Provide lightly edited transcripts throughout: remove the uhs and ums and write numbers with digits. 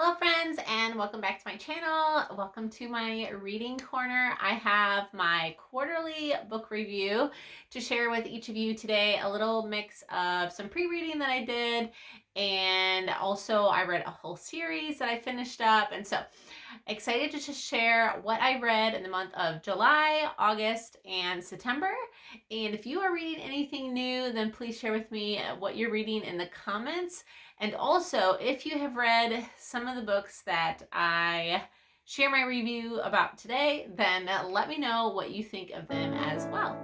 Hello friends and welcome back to my channel. Welcome to my reading corner. I have my quarterly book review to share with each of you today. A little mix of some pre-reading that I did, and also I read a whole series that I finished up, and so excited to just share what I read in the month of July, August, and September. And if you are reading anything new, then please share with me what you're reading in the comments. And also, if you have read some of the books that I share my review about today, then let me know what you think of them as well.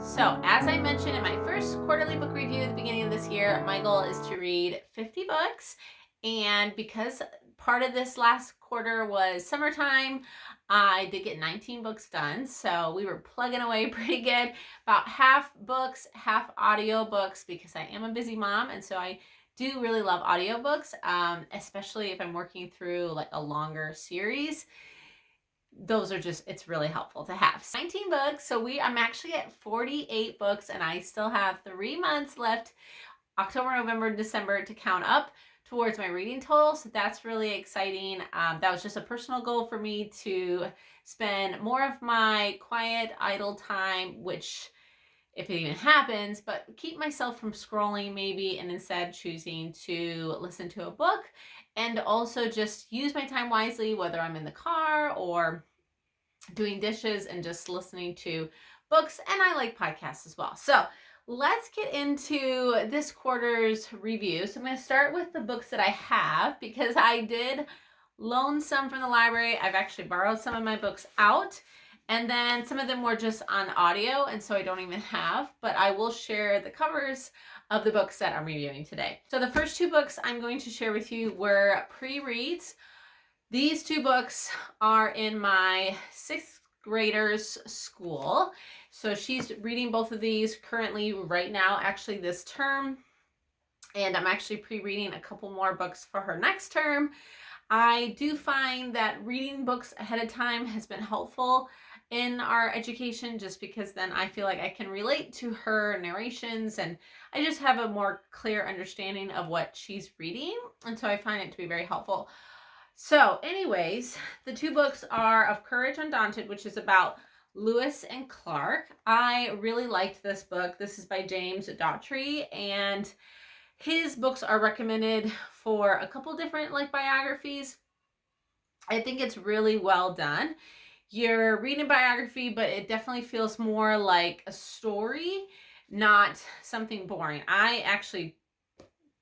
So, as I mentioned in my first quarterly book review at the beginning of this year, my goal is to read 50 books. And because part of this last quarter was summertime, I did get 19 books done. So we were plugging away pretty good. About half books, half audio books, because I am a busy mom. And so I do really love audiobooks, especially if I'm working through like a longer series. Those are just, it's really helpful to have. 19 books. So I'm actually at 48 books and I still have 3 months left, October, November, December, to count up towards my reading total. So that's really exciting. That was just a personal goal for me to spend more of my quiet, idle time, which if it even happens, but keep myself from scrolling maybe, and instead choosing to listen to a book, and also just use my time wisely, whether I'm in the car or doing dishes and just listening to books. And I like podcasts as well. So let's get into this quarter's review. So I'm going to start with the books that I have, because I did loan some from the library. I've actually borrowed some of my books out, and then some of them were just on audio, and so I don't even have, but I will share the covers of the books that I'm reviewing today. So the first 2 books I'm going to share with you were pre-reads. These 2 books are in my 6th grader's school. So she's reading both of these currently right now, actually this term. And I'm actually pre-reading a couple more books for her next term. I do find that reading books ahead of time has been helpful in our education, just because then I feel like I can relate to her narrations and I just have a more clear understanding of what she's reading. And so I find it to be very helpful. So anyways, the 2 books are Of Courage Undaunted, which is about Lewis and Clark. I really liked this book. This is by James Daughtry, and his books are recommended for a couple different like biographies. I think it's really well done. You're reading a biography, but it definitely feels more like a story, not something boring. I actually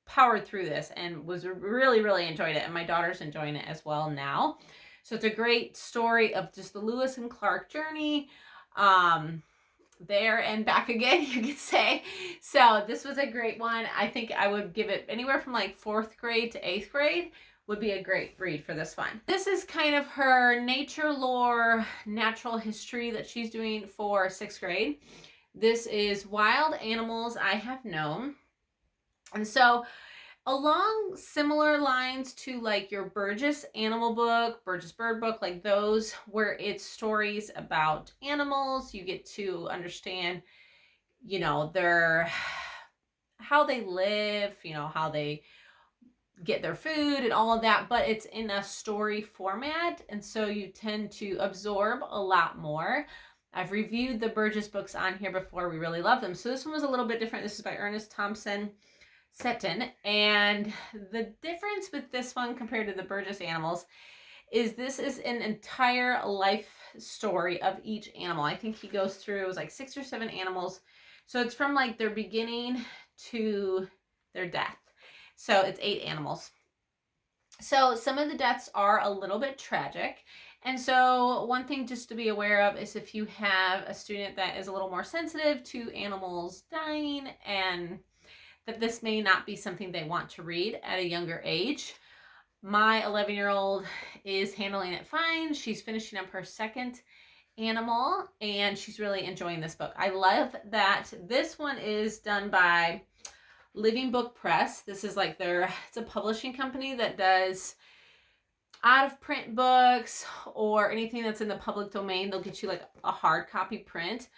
powered through this and was really enjoyed it, and my daughter's enjoying it as well now. So it's a great story of just the Lewis and Clark journey, there and back again, you could say. So this was a great one. I think I would give it anywhere from like 4th grade to 8th grade would be a great read for this one. This is kind of her nature lore, natural history that she's doing for 6th grade. This is Wild Animals I Have Known. And so along similar lines to like your Burgess animal book, Burgess bird book, like those where it's stories about animals, you get to understand, you know, how they live, you know, how they get their food and all of that, but it's in a story format, and so you tend to absorb a lot more. I've reviewed the Burgess books on here before. We really love them. So this one was a little bit different. This is by Ernest Seton, and the difference with this one compared to the Burgess animals is this is an entire life story of each animal. I think he goes through, it was like 6 or 7 animals, so it's from like their beginning to their death. So it's 8 animals. So some of the deaths are a little bit tragic. And so one thing just to be aware of is if you have a student that is a little more sensitive to animals dying, and that this may not be something they want to read at a younger age. My 11-year-old is handling it fine. She's finishing up her 2nd animal and she's really enjoying this book. I love that this one is done by Living Book Press. This is like it's a publishing company that does out of print books or anything that's in the public domain. They'll get you like a hard copy print.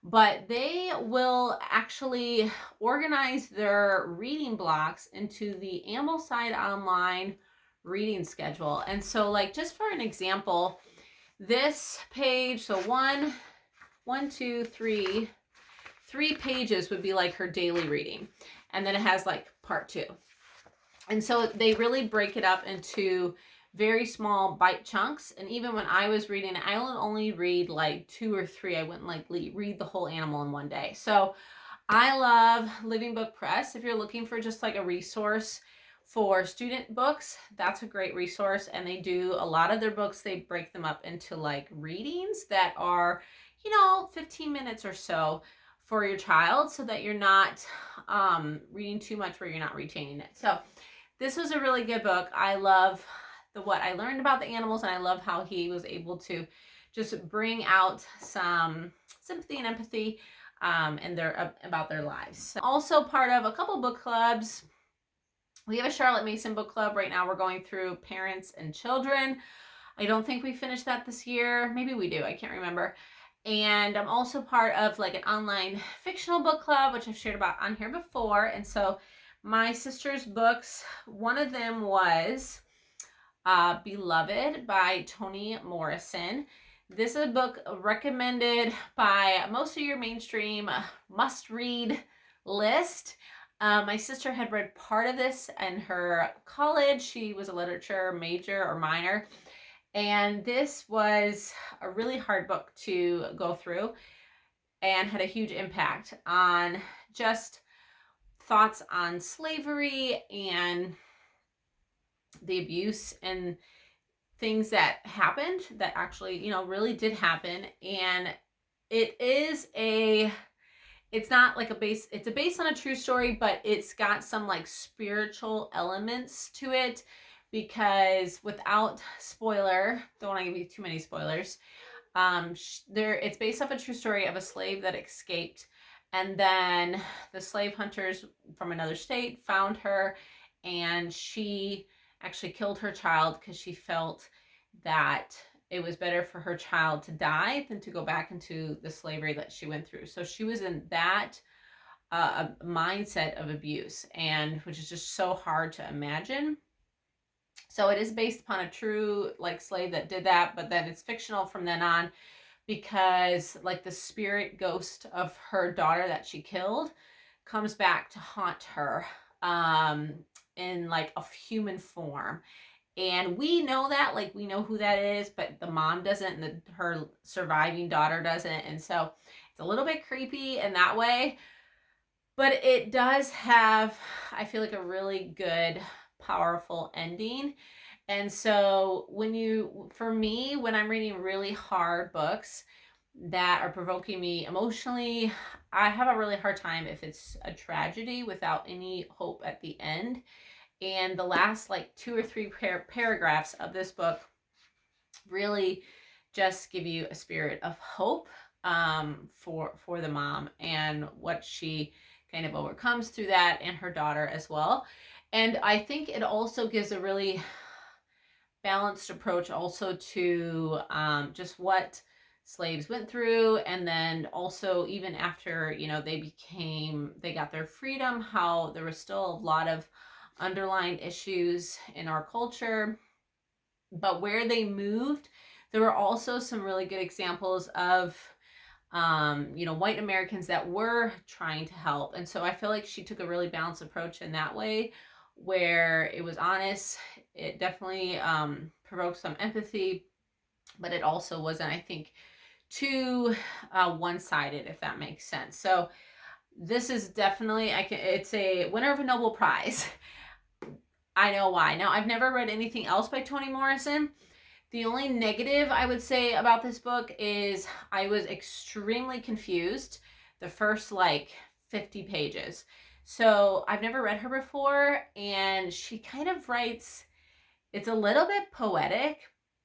but they will actually organize their reading blocks into the Ambleside Online reading schedule. And so, like, just for an example, this page, so one, two, three pages would be like her daily reading. And then it has like part 2. And so they really break it up into very small bite chunks. And even when I was reading, I would only read like 2 or 3. I wouldn't like read the whole animal in one day. So I love Living Book Press. If you're looking for just like a resource for student books, that's a great resource. And they do a lot of their books, they break them up into like readings that are, 15 minutes or so for your child, so that you're not reading too much where you're not retaining it. So this was a really good book. I love what I learned about the animals, and I love how he was able to just bring out some sympathy and empathy and about their lives. Also part of a couple book clubs. We have a Charlotte Mason book club right now. We're going through Parents and Children. I don't think we finished that this year. Maybe we do. I can't remember. And I'm also part of like an online fictional book club, which I've shared about on here before. And so my sister's books, one of them was Beloved by Toni Morrison. This is a book recommended by most of your mainstream must-read list. My sister had read part of this in her college. She was a literature major or minor. And this was a really hard book to go through and had a huge impact on just thoughts on slavery and the abuse and things that happened that actually, really did happen. And it's not like it's based on a true story, but it's got some like spiritual elements to it, because without spoiler, don't want to give you too many spoilers. It's based off a true story of a slave that escaped, and then the slave hunters from another state found her, and she actually killed her child because she felt that it was better for her child to die than to go back into the slavery that she went through. So she was in that mindset of abuse, and which is just so hard to imagine. So it is based upon a true like slave that did that, but then it's fictional from then on, because like the spirit ghost of her daughter that she killed comes back to haunt her in like a human form. And we know that, like, we know who that is, but the mom doesn't, and her surviving daughter doesn't. And so it's a little bit creepy in that way, but it does have, I feel like, a really good, powerful ending. And so for me, when I'm reading really hard books that are provoking me emotionally, I have a really hard time if it's a tragedy without any hope at the end. And the last like 2 or 3 paragraphs of this book really just give you a spirit of hope for the mom and what she kind of overcomes through that, and her daughter as well. And I think it also gives a really balanced approach also to just what slaves went through, and then also even after they got their freedom, how there was still a lot of underlying issues in our culture. But where they moved, there were also some really good examples of white Americans that were trying to help. And so I feel like she took a really balanced approach in that way, where it was honest. It definitely provoked some empathy, but it also wasn't, I think, too one-sided, if that makes sense. So this is definitely, it's a winner of a Nobel Prize. I know why. Now, I've never read anything else by Toni Morrison. The only negative I would say about this book is I was extremely confused the first like 50 pages. So I've never read her before, and she kind of writes, it's a little bit poetic,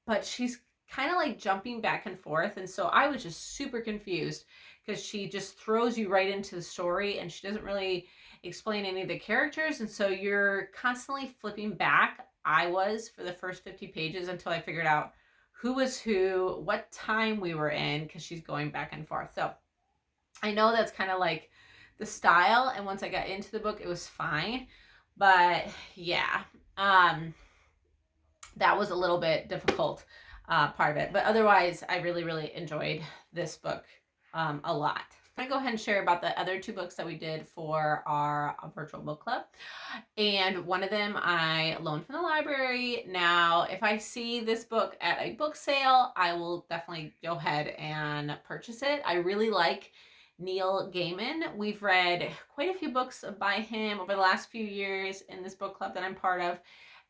but she's kind of like jumping back and forth. And so I was just super confused, because she just throws you right into the story, and she doesn't really explain any of the characters. And so you're constantly flipping back. I was for the first 50 pages until I figured out who was who, what time we were in, because she's going back and forth. So I know that's kind of like the style, and once I got into the book, it was fine. But yeah, that was a little bit difficult part of it. But otherwise, I really, really enjoyed this book a lot. I'm going to go ahead and share about the other two books that we did for our virtual book club. And one of them I loaned from the library. Now, if I see this book at a book sale, I will definitely go ahead and purchase it. I really like Neil Gaiman. We've read quite a few books by him over the last few years in this book club that I'm part of.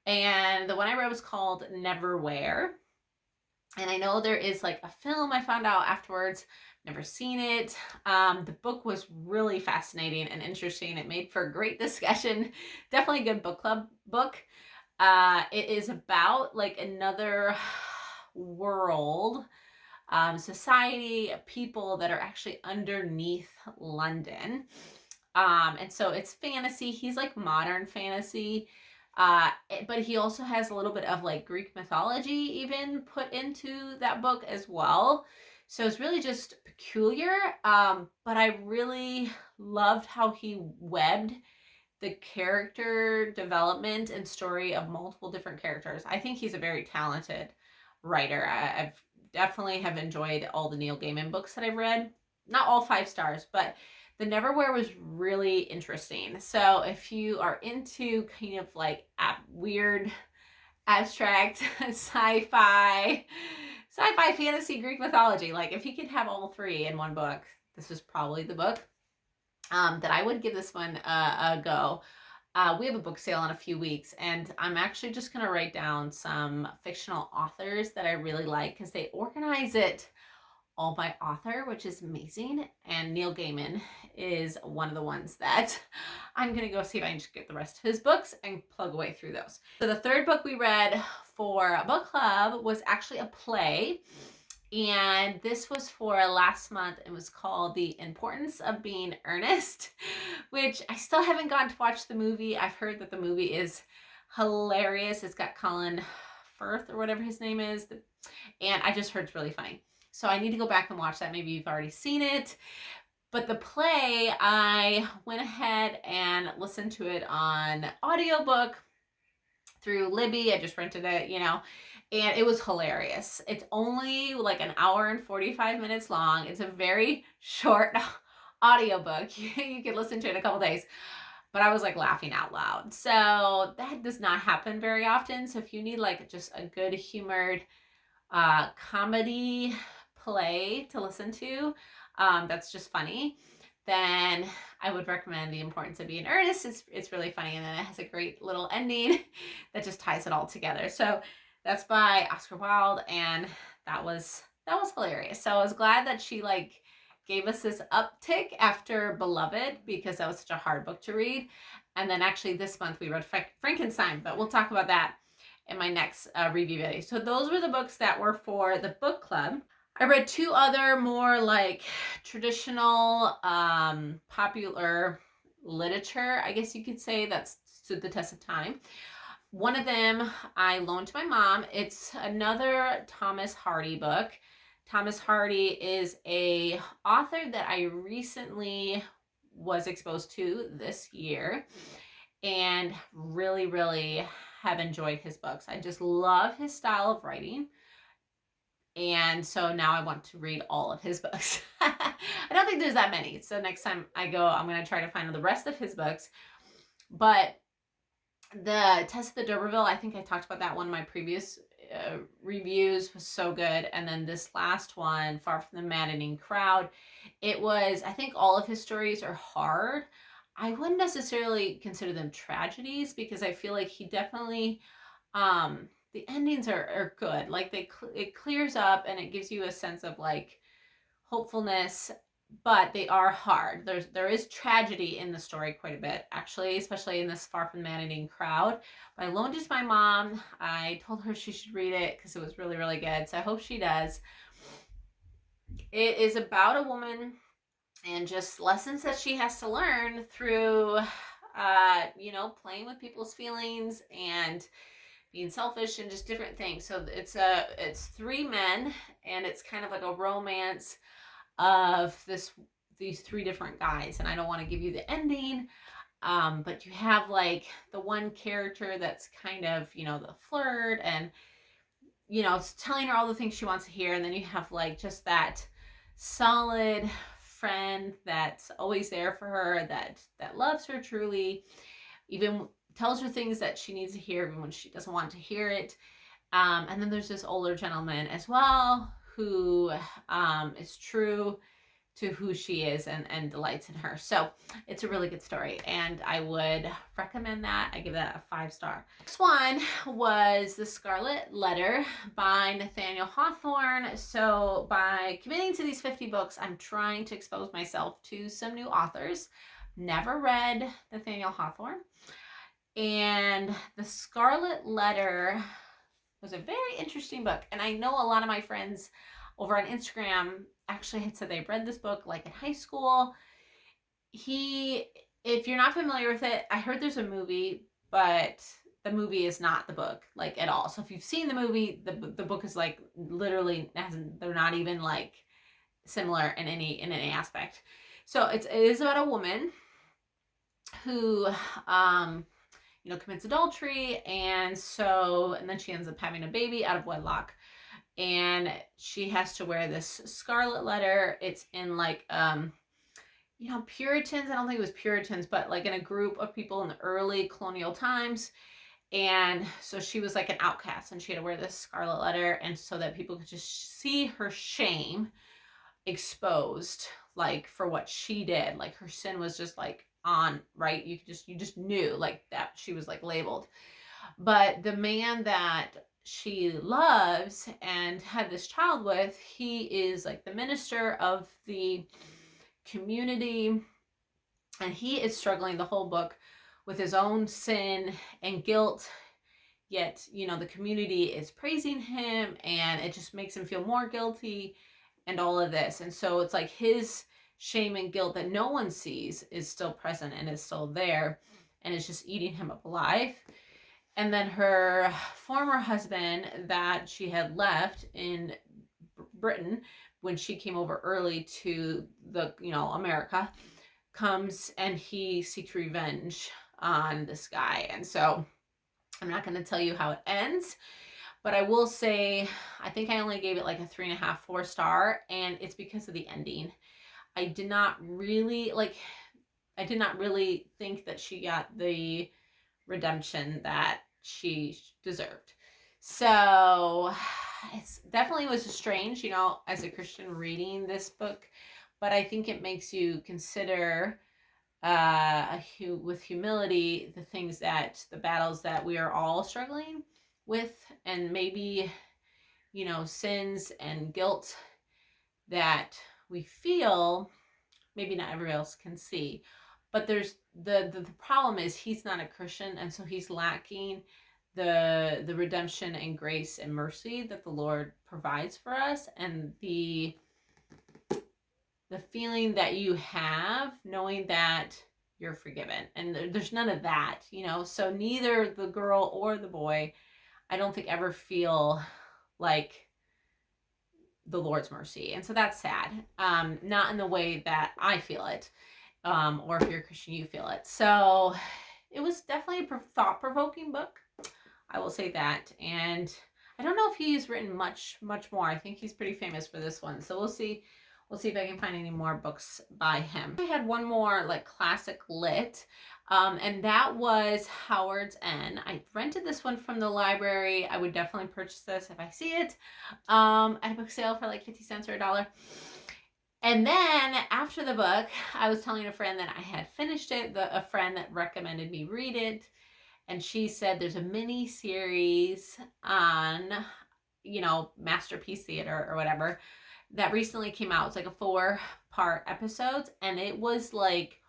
And the one I read was called Neverwhere. And I know there is like a film I found out afterwards. Never seen it. The book was really fascinating and interesting. It made for a great discussion. Definitely a good book club book. It is about like another world, society, people that are actually underneath London. And so it's fantasy. He's like modern fantasy. But he also has a little bit of like Greek mythology even put into that book as well. So it's really just peculiar. But I really loved how he webbed the character development and story of multiple different characters. I think he's a very talented writer. I've definitely have enjoyed all the Neil Gaiman books that I've read. Not all 5 stars, but the Neverwhere was really interesting. So if you are into kind of like weird, abstract, sci-fi fantasy, Greek mythology, like if you could have all 3 in one book, this is probably the book that I would give this one a go. We have a book sale in a few weeks, and I'm actually just going to write down some fictional authors that I really like because they organize it all by author, which is amazing. And Neil Gaiman is one of the ones that I'm going to go see if I can just get the rest of his books and plug away through those. So the third book we read for book club was actually a play. And this was for last month. It was called The Importance of Being Earnest, which I still haven't gotten to watch the movie. I've heard that the movie is hilarious. It's got Colin Firth or whatever his name is. And I just heard it's really funny. So I need to go back and watch that. Maybe you've already seen it. But the play, I went ahead and listened to it on audiobook through Libby. I just rented it, and it was hilarious. It's only like an hour and 45 minutes long. It's a very short audiobook. You can listen to it in a couple days. But I was like laughing out loud. So that does not happen very often. So if you need like just a good humored comedy play to listen to, that's just funny, then I would recommend The Importance of Being Earnest. It's really funny, and then it has a great little ending that just ties it all together. So that's by Oscar Wilde, and that was hilarious. So I was glad that she like gave us this uptick after Beloved, because that was such a hard book to read. And then actually this month we read Frankenstein, but we'll talk about that in my next review video. So those were the books that were for the book club. I read 2 other more like traditional popular literature, I guess you could say, that stood the test of time. One of them I loaned to my mom. It's another Thomas Hardy book. Thomas Hardy is a author that I recently was exposed to this year and really, really have enjoyed his books. I just love his style of writing. And so now I want to read all of his books. I don't think there's that many. So next time I go, I'm going to try to find the rest of his books. But the Test of the D'Urberville, I think I talked about that one in my previous reviews, was so good. And then this last one, Far from the Maddening Crowd, it was, I think all of his stories are hard. I wouldn't necessarily consider them tragedies, because I feel like he definitely, the endings are good. Like it clears up and it gives you a sense of like hopefulness, but they are hard. There is tragedy in the story quite a bit, actually, especially in this Far from the Maddening Crowd. But I loaned it to my mom. I told her she should read it because it was really, really good. So I hope she does. It is about a woman and just lessons that she has to learn through, playing with people's feelings and being selfish and just different things. So it's 3 men, and it's kind of like a romance of this these three different guys, and I don't want to give you the ending. But you have like the one character that's kind of, the flirt and, it's telling her all the things she wants to hear. And then you have like just that solid friend that's always there for her, that loves her truly, even tells her things that she needs to hear even when she doesn't want to hear it. And then there's this older gentleman as well who is true to who she is and delights in her. So it's a really good story, and I would recommend that. I give that a 5-star. Next one was The Scarlet Letter by Nathaniel Hawthorne. So by committing to these 50 books, I'm trying to expose myself to some new authors. Never read Nathaniel Hawthorne. And The Scarlet Letter was a very interesting book. And I know a lot of my friends over on Instagram actually had said they've read this book like in high school. If you're not familiar with it, I heard there's a movie, but the movie is not the book like at all. So if you've seen the movie, the book is like literally, they're not even like similar in any aspect. So it is about a woman who commits adultery, and then she ends up having a baby out of wedlock, and she has to wear this scarlet letter. It's in like Puritans. I don't think it was Puritans, but like in a group of people in the early colonial times. And so she was like an outcast, and she had to wear this scarlet letter, and so that people could just see her shame exposed, like for what she did. Like her sin was just like on, right? You just knew like that she was like labeled. But the man that she loves and had this child with, he is like the minister of the community, and he is struggling the whole book with his own sin and guilt. Yet, the community is praising him, and it just makes him feel more guilty and all of this. And so it's like his shame and guilt that no one sees is still present and is still there, and it's just eating him up alive. And then her former husband that she had left in Britain when she came over early to the, America, comes and he seeks revenge on this guy. And so I'm not going to tell you how it ends, but I will say I think I only gave it like a 3.5, 4-star, and it's because of the ending. I did not really think that she got the redemption that she deserved. So it's definitely was strange, as a Christian reading this book, but I think it makes you consider with humility the battles that we are all struggling with, and maybe sins and guilt that we feel maybe not everyone else can see. But there's the problem is he's not a Christian, and so he's lacking the redemption and grace and mercy that the Lord provides for us, and the feeling that you have knowing that you're forgiven. And there's none of that, so neither the girl or the boy, I don't think, ever feel like the Lord's mercy. And so that's sad. Not in the way that I feel it, or if you're a Christian, you feel it. So it was definitely a thought-provoking book, I will say that. And I don't know if he's written much more. I think he's pretty famous for this one. So we'll see if I can find any more books by him. I had one more like classic lit, and that was Howard's End. I rented this one from the library. I would definitely purchase this if I see it at a book sale for like 50 cents or $1. And then after the book, I was telling a friend that I had finished it, a friend that recommended me read it, and she said there's a mini series on, Masterpiece Theater or whatever, that recently came out. It's like a 4-part episodes, and it was like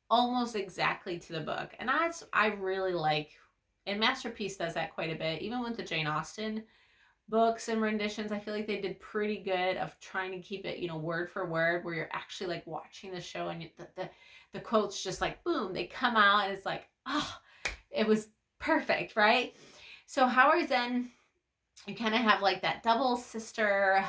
almost exactly to the book. And I really like, and Masterpiece does that quite a bit, even with the Jane Austen books and renditions. I feel like they did pretty good of trying to keep it, word for word, where you're actually like watching the show, and the quotes just like boom, they come out, and it's like, oh, it was perfect, right? So Howard's End, you kind of have like that double sister,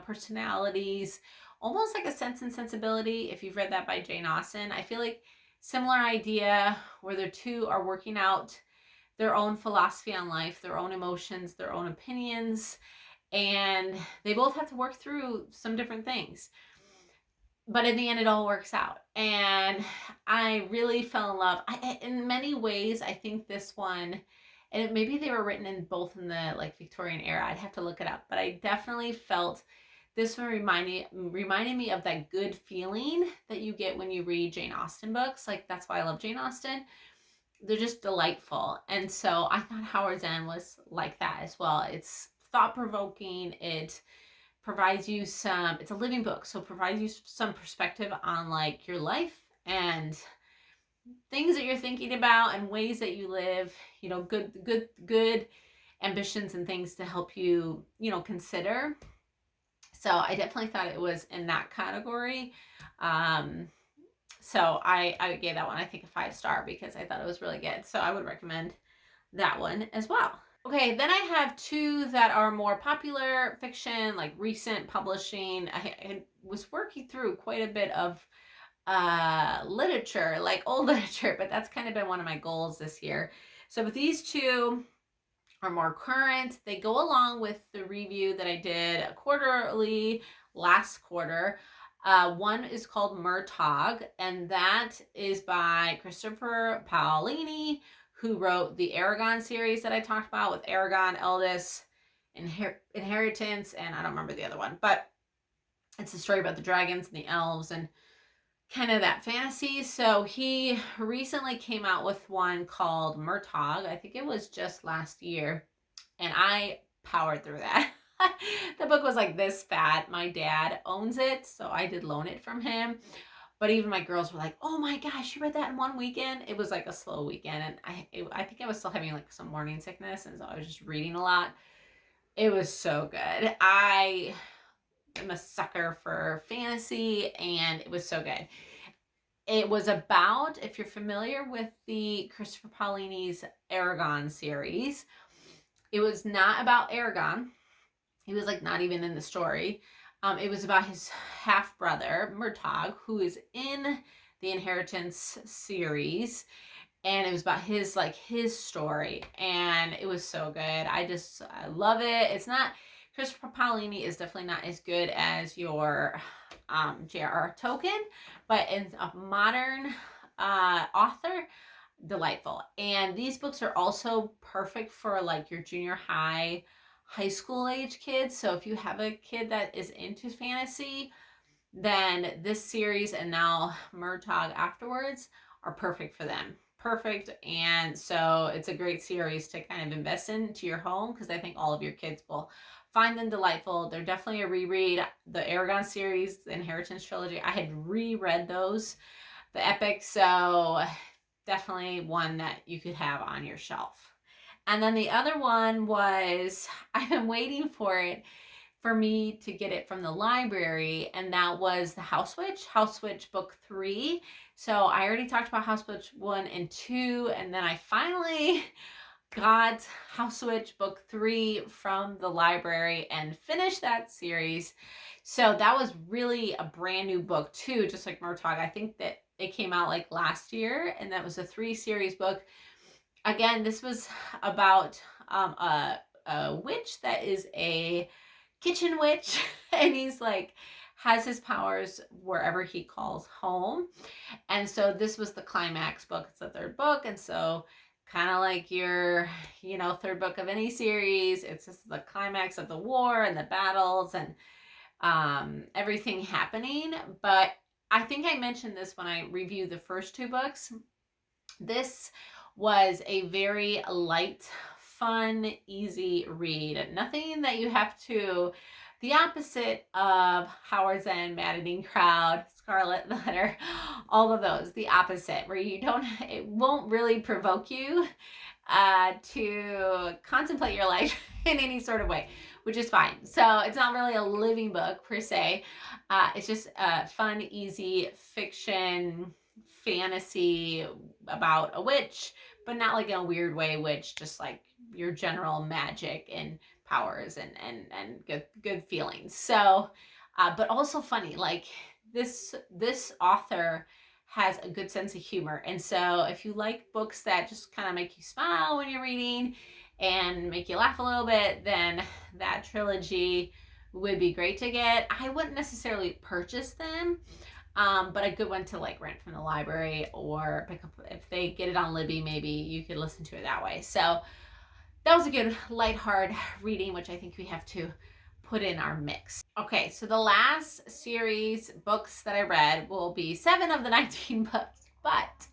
personalities, almost like a Sense and Sensibility, if you've read that by Jane Austen. I feel like similar idea where the two are working out their own philosophy on life, their own emotions, their own opinions, and they both have to work through some different things. But in the end, it all works out. And I really fell in love. In many ways, I think this one, and maybe they were written in both in the like Victorian era. I'd have to look it up. But I definitely felt this one reminded me of that good feeling that you get when you read Jane Austen books. Like, that's why I love Jane Austen. They're just delightful. And so I thought Howard's End was like that as well. It's thought-provoking. It provides you some, it's a living book, so it provides you some perspective on like your life and things that you're thinking about and ways that you live, you know, good ambitions and things to help you, you know, consider. So I definitely thought it was in that category. So I gave that one, I think, a 5-star because I thought it was really good. So I would recommend that one as well. Okay, then I have two that are more popular fiction, like recent publishing. I was working through quite a bit of literature, like old literature, but that's kind of been one of my goals this year. So with these two are more current. They go along with the review that I did quarterly last quarter. One is called Myog, and that is by Christopher Paolini, who wrote the Aragon series that I talked about with Aragon, Eldest, Inheritance, and I don't remember the other one, but it's a story about the dragons and the elves and kind of that fantasy. So he recently came out with one called Myog. I think it was just last year, and I powered through that. The book was like this fat. My dad owns it, so I did loan it from him. But even my girls were like, "Oh my gosh, you read that in one weekend?" It was like a slow weekend, and I think I was still having like some morning sickness, and so I was just reading a lot. It was so good. I am a sucker for fantasy, and it was so good. It was about, if you're familiar with the Christopher Paolini's Aragon series, it was not about Aragon. He was like not even in the story. It was about his half brother Myog, who is in the Inheritance series, and it was about his story, and it was so good. I love it. It's not, Christopher Paolini is definitely not as good as your J.R.R. Tolkien, but as a modern author, delightful. And these books are also perfect for like your junior high school age kids. So if you have a kid that is into fantasy, then this series and now Myog afterwards are perfect for them. Perfect. And so it's a great series to kind of invest into your home, because I think all of your kids will find them delightful. They're definitely a reread. The Aragon series, the Inheritance trilogy, I had reread those, the epic, so definitely one that you could have on your shelf. And then the other one was, I've been waiting for me to get it from the library, and that was the House Witch book 3. So I already talked about House Witch 1 and 2, and then I finally got House Witch book 3 from the library and finished that series. So that was really a brand new book too, just like Myog. I think that it came out like last year, and that was a 3-series book. Again, this was about a witch that is a kitchen witch, and he's like has his powers wherever he calls home. And so this was the climax book. It's the 3rd book, and so kind of like your, you know, 3rd book of any series, it's just the climax of the war and the battles and everything happening. But I think I mentioned this when I reviewed the first 2 books. This was a very light, fun, easy read. Nothing that you have to, the opposite of Howard's End, Maddening Crowd, Scarlet Letter, all of those, the opposite, where you don't, it won't really provoke you to contemplate your life in any sort of way, which is fine. So it's not really a living book per se. It's just fun, easy fiction, fantasy about a witch, but not like in a weird way witch, just like your general magic and powers and good feelings. So but also funny. Like this author has a good sense of humor. And so if you like books that just kind of make you smile when you're reading and make you laugh a little bit, then that trilogy would be great to get. I wouldn't necessarily purchase them, but a good one to like rent from the library or pick up if they get it on Libby. Maybe you could listen to it that way. So that was a good lighthearted reading, which I think we have to put in our mix. Okay, so the last series books that I read will be 7 of the 19 books, but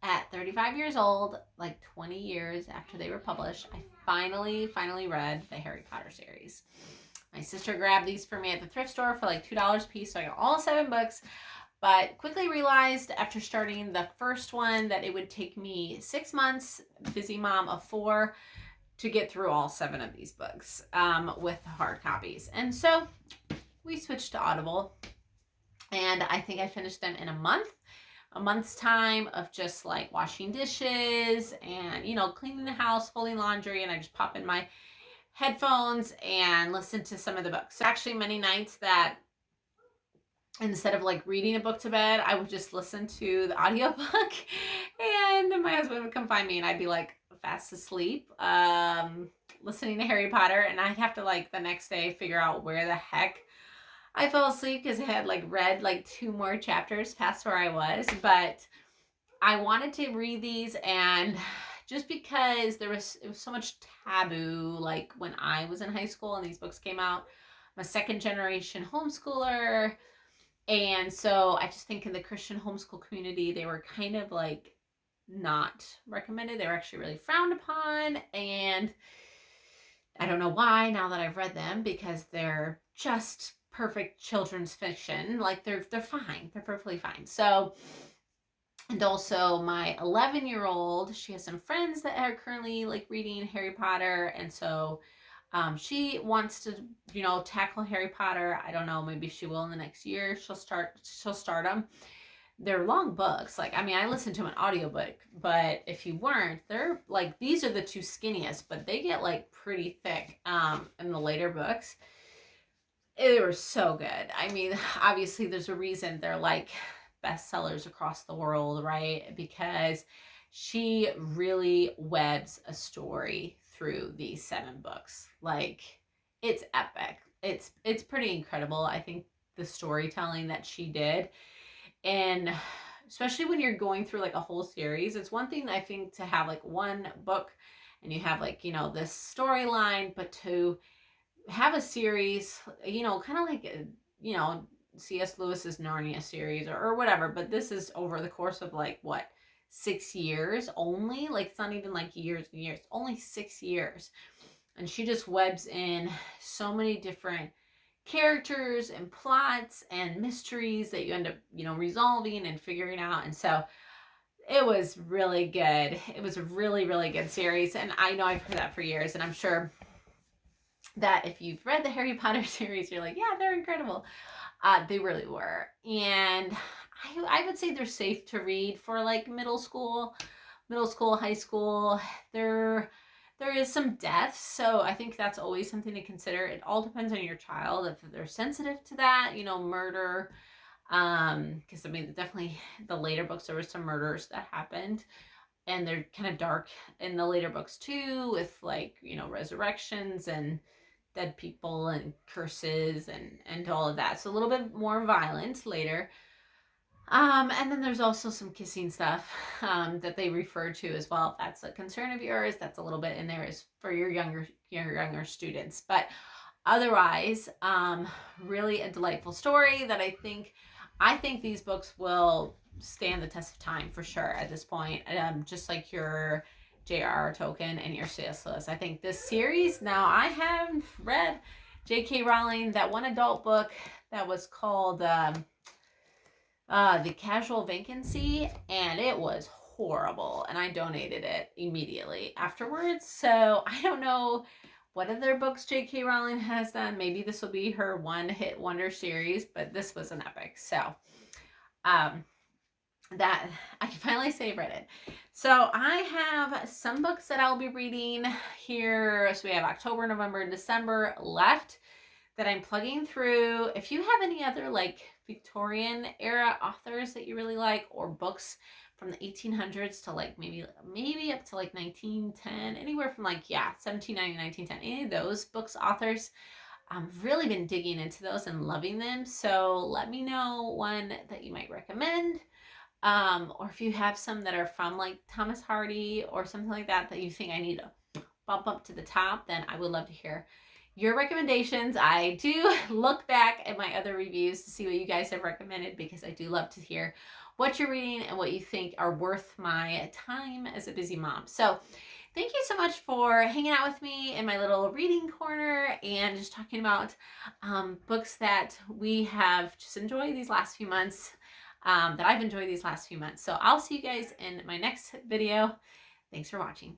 at 35 years old, like 20 years after they were published, I finally read the Harry Potter series. My sister grabbed these for me at the thrift store for like $2 a piece, so I got all 7 books, but quickly realized after starting the first one that it would take me 6 months, busy mom of 4, to get through all 7 of these books with hard copies. And so we switched to Audible, and I think I finished them in a month's time of just like washing dishes and, you know, cleaning the house, folding laundry, and I just pop in my headphones and listen to some of the books. So actually many nights that instead of like reading a book to bed, I would just listen to the audiobook and my husband would come find me and I'd be like fast asleep, listening to Harry Potter, and I'd have to like the next day figure out where the heck I fell asleep because I had like read like 2 more chapters past where I was. But I wanted to read these, and just because it was so much taboo, like when I was in high school and these books came out. I'm a second generation homeschooler, and so I just think in the Christian homeschool community, they were kind of like not recommended. They were actually really frowned upon. And I don't know why now that I've read them, because they're just perfect children's fiction. Like they're fine. They're perfectly fine. So, and also my 11-year-old, she has some friends that are currently like reading Harry Potter. And so she wants to, you know, tackle Harry Potter. I don't know, maybe she will in the next year. She'll start them. They're long books. Like, I mean, I listened to an audiobook, but if you weren't, they're like, these are the 2 skinniest, but they get like pretty thick in the later books. They were so good. I mean, obviously there's a reason they're like bestsellers across the world, right? Because she really webs a story through these 7 books. Like, it's epic. It's pretty incredible. I think the storytelling that she did, and especially when you're going through like a whole series, it's one thing I think to have like one book and you have like, you know, this storyline, but to have a series, you know, kind of like, you know, C.S. Lewis's Narnia series or whatever, but this is over the course of like what, 6 years only? Like, it's not even like years and years, only 6 years. And she just webs in so many different characters and plots and mysteries that you end up, you know, resolving and figuring out. And so it was really good. It was a really, really good series. And I know I've heard that for years, and I'm sure that if you've read the Harry Potter series, you're like, yeah, they're incredible. They really were. And I would say they're safe to read for like middle school, high school. There is some death, so I think that's always something to consider. It all depends on your child, if they're sensitive to that, you know, murder. Because I mean, definitely the later books, there were some murders that happened, and they're kind of dark in the later books too, with like, you know, resurrections and dead people and curses and all of that. So a little bit more violence later. And then there's also some kissing stuff that they refer to as well. If that's a concern of yours, that's a little bit in there is for your younger students. But otherwise, really a delightful story that I think these books will stand the test of time for sure at this point. Just like your J.R.R. Tolkien and your C.S. Lewis. I think this series, now I have read J.K. Rowling, that one adult book that was called The Casual Vacancy, and it was horrible, and I donated it immediately afterwards. So I don't know what other books J.K. Rowling has done. Maybe this will be her one-hit wonder series, but this was an epic. So that I can finally say I've read it. So I have some books that I'll be reading here. So we have October, November, and December left. that I'm plugging through. If you have any other like Victorian era authors that you really like, or books from the 1800s to like maybe up to like 1910, anywhere from like 1790 1910, any of those books authors, I've really been digging into those and loving them. So let me know one that you might recommend. Or if you have some that are from like Thomas Hardy or something like that that you think I need to bump up to the top, then I would love to hear your recommendations. I do look back at my other reviews to see what you guys have recommended, because I do love to hear what you're reading and what you think are worth my time as a busy mom. So thank you so much for hanging out with me in my little reading corner and just talking about books that we have just enjoyed these last few months, that I've enjoyed these last few months. So I'll see you guys in my next video. Thanks for watching.